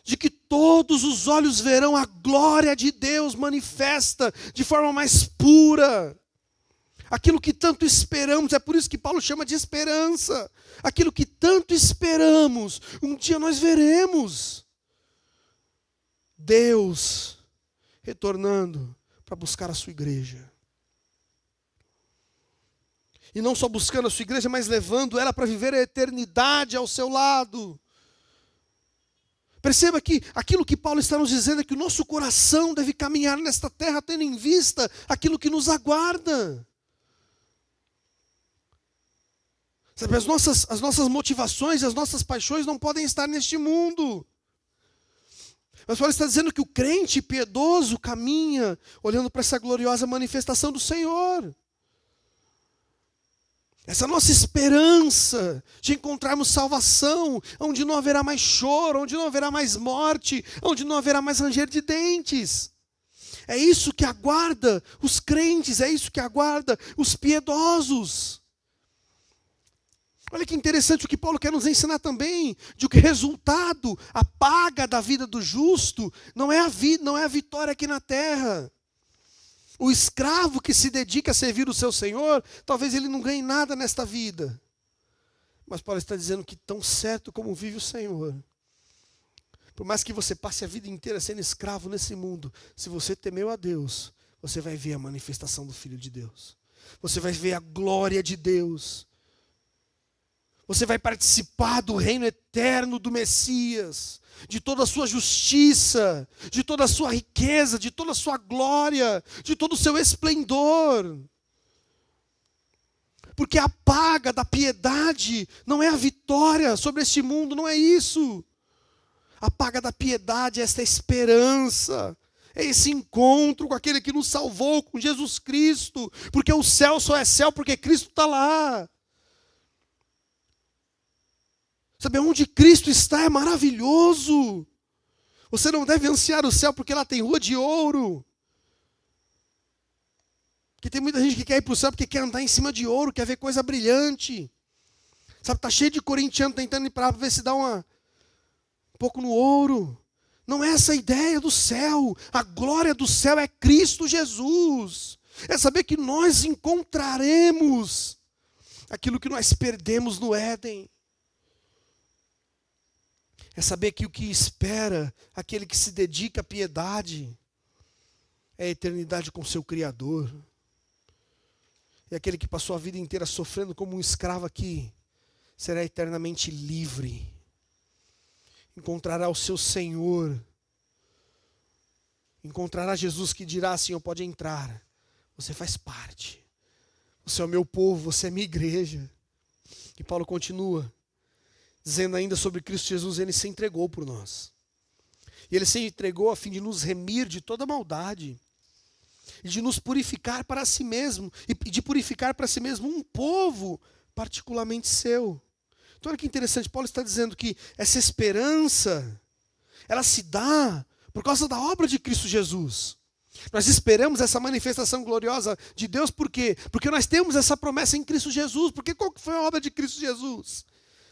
de que todos os olhos verão a glória de Deus manifesta de forma mais pura. Aquilo que tanto esperamos, é por isso que Paulo chama de esperança. Aquilo que tanto esperamos, um dia nós veremos Deus retornando para buscar a sua igreja. E não só buscando a sua igreja, mas levando ela para viver a eternidade ao seu lado. Perceba que aquilo que Paulo está nos dizendo é que o nosso coração deve caminhar nesta terra tendo em vista aquilo que nos aguarda. Sabe, as nossas motivações, as nossas paixões não podem estar neste mundo. Mas Paulo está dizendo que o crente piedoso caminha olhando para essa gloriosa manifestação do Senhor. Essa nossa esperança de encontrarmos salvação, onde não haverá mais choro, onde não haverá mais morte, onde não haverá mais ranger de dentes. É isso que aguarda os crentes, é isso que aguarda os piedosos. Olha que interessante o que Paulo quer nos ensinar também, de que o resultado, a paga da vida do justo, não é a vida, não é a vitória aqui na terra. O escravo que se dedica a servir o seu senhor, talvez ele não ganhe nada nesta vida. Mas Paulo está dizendo que tão certo como vive o Senhor, por mais que você passe a vida inteira sendo escravo nesse mundo, se você temeu a Deus, você vai ver a manifestação do Filho de Deus. Você vai ver a glória de Deus. Você vai participar do reino eterno do Messias, de toda a sua justiça, de toda a sua riqueza, de toda a sua glória, de todo o seu esplendor. Porque a paga da piedade não é a vitória sobre este mundo, não é isso. A paga da piedade é esta esperança, é esse encontro com aquele que nos salvou, com Jesus Cristo, porque o céu só é céu porque Cristo está lá. Sabe, onde Cristo está é maravilhoso. Você não deve ansiar o céu porque lá tem rua de ouro. Porque tem muita gente que quer ir para o céu porque quer andar em cima de ouro, quer ver coisa brilhante. Sabe, está cheio de corintiano tentando ir para ver se dá um pouco no ouro. Não é essa a ideia do céu. A glória do céu é Cristo Jesus. É saber que nós encontraremos aquilo que nós perdemos no Éden. É saber que o que espera aquele que se dedica à piedade é a eternidade com seu Criador. E aquele que passou a vida inteira sofrendo como um escravo aqui, será eternamente livre. Encontrará o seu Senhor. Encontrará Jesus que dirá assim: "Eu pode entrar, você faz parte. Você é o meu povo, você é minha igreja." E Paulo continua, dizendo ainda sobre Cristo Jesus, ele se entregou por nós. E ele se entregou a fim de nos remir de toda maldade, e de nos purificar para si mesmo, e de purificar para si mesmo um povo particularmente seu. Então olha que interessante, Paulo está dizendo que essa esperança, ela se dá por causa da obra de Cristo Jesus. Nós esperamos essa manifestação gloriosa de Deus, por quê? Porque nós temos essa promessa em Cristo Jesus. Porque qual que foi a obra de Cristo Jesus?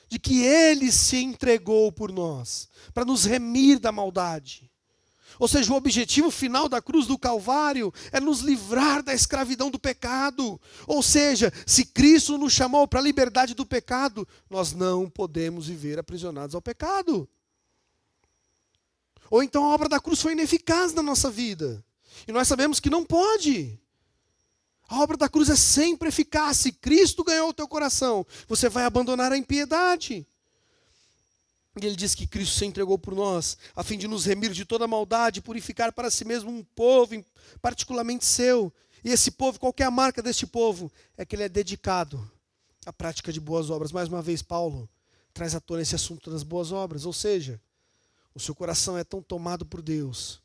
De que Ele se entregou por nós, para nos remir da maldade. Ou seja, o objetivo final da cruz do Calvário é nos livrar da escravidão do pecado. Ou seja, se Cristo nos chamou para a liberdade do pecado, nós não podemos viver aprisionados ao pecado. Ou então a obra da cruz foi ineficaz na nossa vida. E nós sabemos que não pode. A obra da cruz é sempre eficaz. Se Cristo ganhou o teu coração, você vai abandonar a impiedade. E ele diz que Cristo se entregou por nós, a fim de nos remir de toda maldade, purificar para si mesmo um povo particularmente seu. E esse povo, qual que é a marca deste povo? É que ele é dedicado à prática de boas obras. Mais uma vez, Paulo traz à tona esse assunto das boas obras. Ou seja, o seu coração é tão tomado por Deus.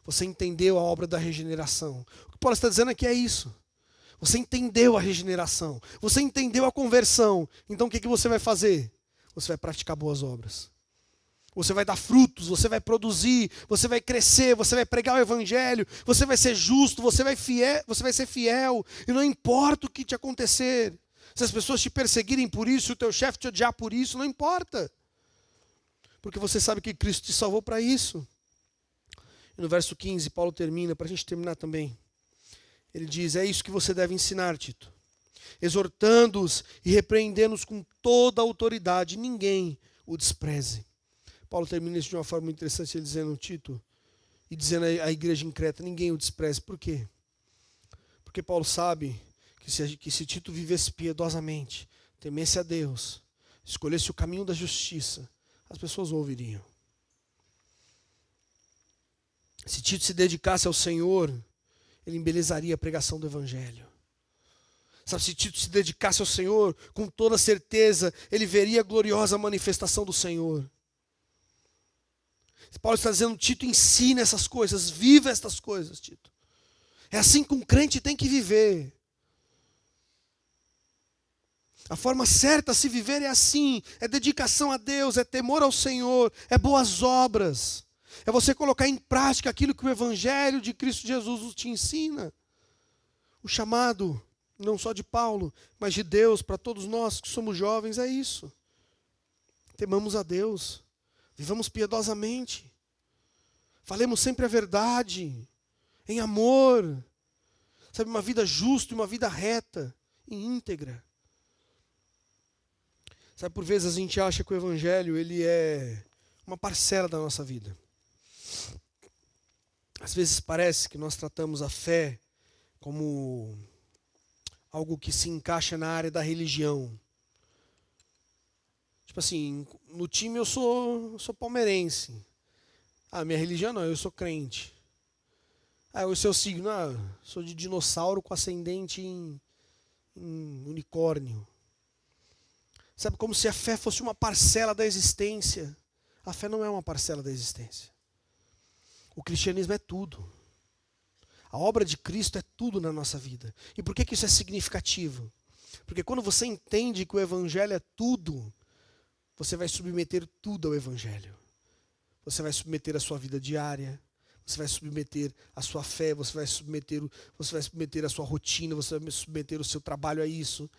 Você entendeu a obra da regeneração. O que Paulo está dizendo aqui é isso. Você entendeu a regeneração. Você entendeu a conversão. Então o que você vai fazer? Você vai praticar boas obras. Você vai dar frutos, você vai produzir, você vai crescer, você vai pregar o evangelho, você vai ser justo, você vai ser fiel, e não importa o que te acontecer. Se as pessoas te perseguirem por isso, o teu chefe te odiar por isso, não importa. Porque você sabe que Cristo te salvou para isso. E no verso 15, Paulo termina, para a gente terminar também. Ele diz, é isso que você deve ensinar, Tito. Exortando-os e repreendendo-os com toda a autoridade. Ninguém o despreze. Paulo termina isso de uma forma muito interessante, ele dizendo, Tito, e dizendo à igreja em Creta, ninguém o despreze. Por quê? Porque Paulo sabe que se Tito vivesse piedosamente, temesse a Deus, escolhesse o caminho da justiça, as pessoas o ouviriam. Se Tito se dedicasse ao Senhor, ele embelezaria a pregação do Evangelho. Sabe, se Tito se dedicasse ao Senhor, com toda certeza, ele veria a gloriosa manifestação do Senhor. Paulo está dizendo, Tito, ensina essas coisas, viva estas coisas, Tito. É assim que um crente tem que viver. A forma certa a se viver é assim, é dedicação a Deus, é temor ao Senhor, é boas obras. É você colocar em prática aquilo que o Evangelho de Cristo Jesus te ensina. O chamado, não só de Paulo, mas de Deus, para todos nós que somos jovens, é isso. Temamos a Deus, vivamos piedosamente, falemos sempre a verdade, em amor, sabe, uma vida justa, uma vida reta e íntegra. Sabe, por vezes a gente acha que o Evangelho ele é uma parcela da nossa vida. Às vezes parece que nós tratamos a fé como algo que se encaixa na área da religião. Tipo assim, no time eu sou palmeirense. Ah, minha religião não, eu sou crente. Ah, o seu signo? Ah, sou de dinossauro com ascendente em unicórnio. Sabe, como se a fé fosse uma parcela da existência. A fé não é uma parcela da existência. O cristianismo é tudo. A obra de Cristo é tudo na nossa vida. E por que isso é significativo? Porque quando você entende que o Evangelho é tudo, você vai submeter tudo ao Evangelho. Você vai submeter a sua vida diária, você vai submeter a sua fé, você vai submeter a sua rotina, você vai submeter o seu trabalho a isso,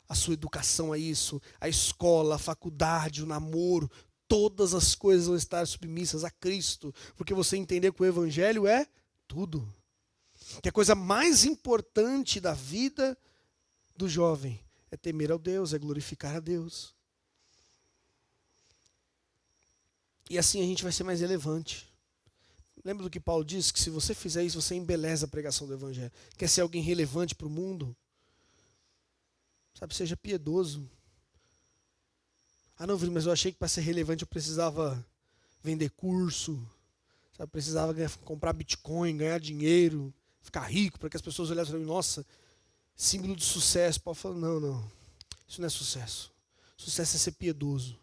a sua educação a isso, a escola, a faculdade, o namoro. Todas as coisas vão estar submissas a Cristo, porque você entender que o Evangelho é tudo. Que a coisa mais importante da vida do jovem é temer ao Deus, é glorificar a Deus. E assim a gente vai ser mais relevante. Lembra do que Paulo disse? Que se você fizer isso, você embeleza a pregação do Evangelho. Quer ser alguém relevante para o mundo? Sabe, seja piedoso. Ah não, mas eu achei que para ser relevante eu precisava vender curso, sabe? Precisava comprar Bitcoin, ganhar dinheiro, ficar rico, para que as pessoas olhassem para mim, nossa, símbolo de sucesso. Paulo falou, não, isso não é sucesso. Sucesso é ser piedoso.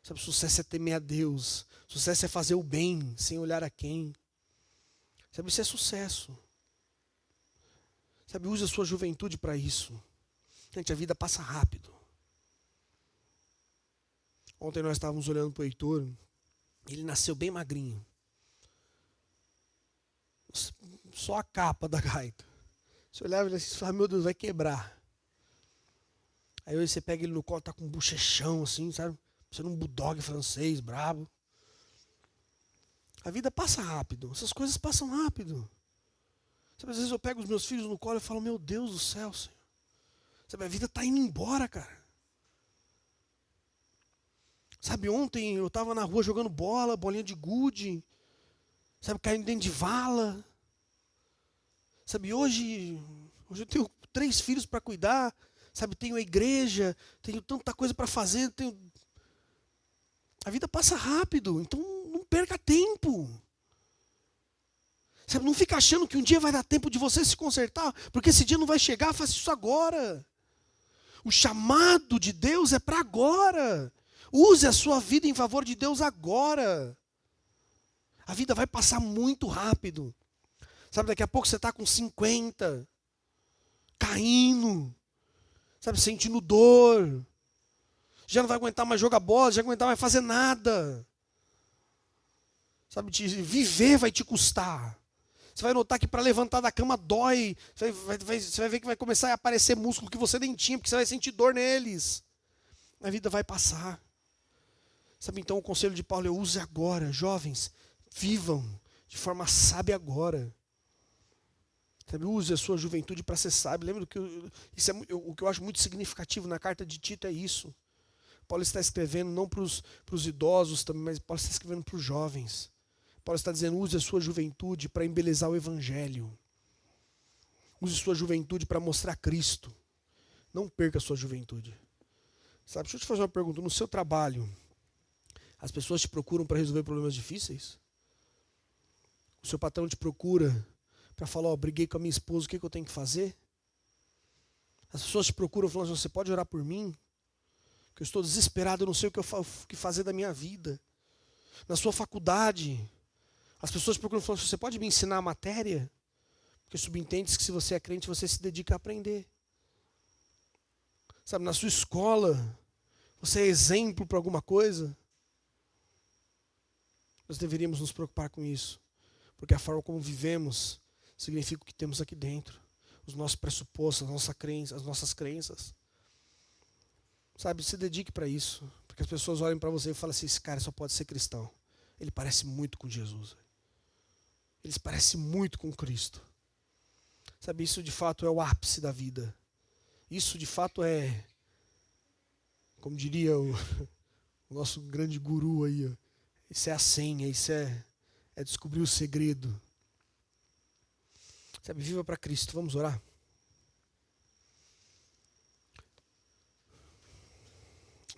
Sabe, sucesso é temer a Deus. Sucesso é fazer o bem, sem olhar a quem. Sabe, isso é sucesso. Sabe, use a sua juventude para isso. Gente, a vida passa rápido. Ontem nós estávamos olhando para o Heitor, ele nasceu bem magrinho. Só a capa da gaita. Você olhava e falava, meu Deus, vai quebrar. Aí hoje você pega ele no colo, tá com um bochechão assim, sabe? Sendo um bulldog francês, brabo. A vida passa rápido, essas coisas passam rápido. Sabe, às vezes eu pego os meus filhos no colo e falo, meu Deus do céu, Senhor. Sabe, a vida está indo embora, cara. Sabe, ontem eu estava na rua jogando bola, bolinha de gude, sabe, caindo dentro de vala. Sabe, hoje eu tenho 3 filhos para cuidar, sabe, tenho a igreja, tenho tanta coisa para fazer, A vida passa rápido, então não perca tempo. Sabe, não fica achando que um dia vai dar tempo de você se consertar, porque esse dia não vai chegar, faça isso agora. O chamado de Deus é para agora. Use a sua vida em favor de Deus agora. A vida vai passar muito rápido. Sabe, daqui a pouco você está com 50, caindo, sabe, sentindo dor. Já não vai aguentar mais jogar bola, já não vai aguentar mais fazer nada. Sabe, viver vai te custar. Você vai notar que para levantar da cama dói. Você vai ver que vai começar a aparecer músculo que você nem tinha, porque você vai sentir dor neles. A vida vai passar. Sabe, então o conselho de Paulo é: use agora, jovens, vivam de forma sábia agora. Sabe, use a sua juventude para ser sábio. Lembra que o que eu acho muito significativo na carta de Tito é isso. Paulo está escrevendo não para os idosos também, mas Paulo está escrevendo para os jovens. Paulo está dizendo: use a sua juventude para embelezar o evangelho. Use a sua juventude para mostrar Cristo. Não perca a sua juventude. Sabe, deixa eu te fazer uma pergunta. No seu trabalho, as pessoas te procuram para resolver problemas difíceis? O seu patrão te procura para falar: briguei com a minha esposa, o que eu tenho que fazer? As pessoas te procuram falando: você pode orar por mim? Porque eu estou desesperado, eu não sei o que fazer da minha vida. Na sua faculdade, as pessoas te procuram falando: você pode me ensinar a matéria? Porque subentende-se que se você é crente, você se dedica a aprender. Sabe, na sua escola, você é exemplo para alguma coisa? Nós deveríamos nos preocupar com isso. Porque a forma como vivemos significa o que temos aqui dentro. Os nossos pressupostos, as nossas crenças. Sabe, se dedique para isso. Porque as pessoas olham para você e falam assim: esse cara só pode ser cristão. Ele parece muito com Jesus. Ele se parece muito com Cristo. Sabe, isso de fato é o ápice da vida. Isso de fato é, como diria o nosso grande guru aí, ó, isso é a senha, isso é descobrir o segredo. Sabe, viva para Cristo. Vamos orar?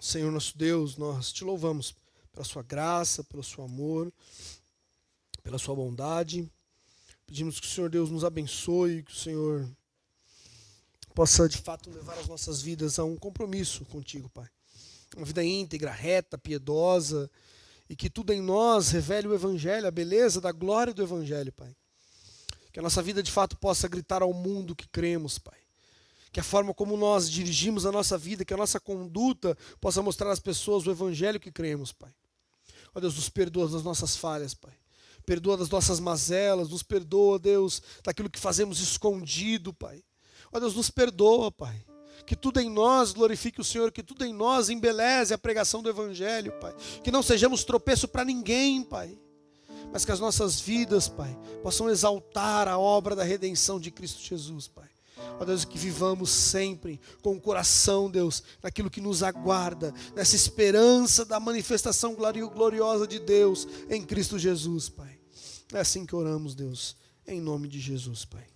Senhor nosso Deus, nós te louvamos pela sua graça, pelo seu amor, pela sua bondade. Pedimos que o Senhor Deus nos abençoe, que o Senhor possa de fato levar as nossas vidas a um compromisso contigo, Pai. Uma vida íntegra, reta, piedosa, e que tudo em nós revele o Evangelho, a beleza da glória do Evangelho, Pai. Que a nossa vida de fato possa gritar ao mundo que cremos, Pai. Que a forma como nós dirigimos a nossa vida, que a nossa conduta possa mostrar às pessoas o Evangelho que cremos, Pai. Ó Deus, nos perdoa das nossas falhas, Pai. Perdoa das nossas mazelas, nos perdoa, Deus, daquilo que fazemos escondido, Pai. Ó Deus, nos perdoa, Pai. Que tudo em nós glorifique o Senhor, que tudo em nós embeleze a pregação do Evangelho, Pai. Que não sejamos tropeço para ninguém, Pai. Mas que as nossas vidas, Pai, possam exaltar a obra da redenção de Cristo Jesus, Pai. Ó Deus, que vivamos sempre com o coração, Deus, naquilo que nos aguarda, nessa esperança da manifestação gloriosa de Deus em Cristo Jesus, Pai. É assim que oramos, Deus, em nome de Jesus, Pai.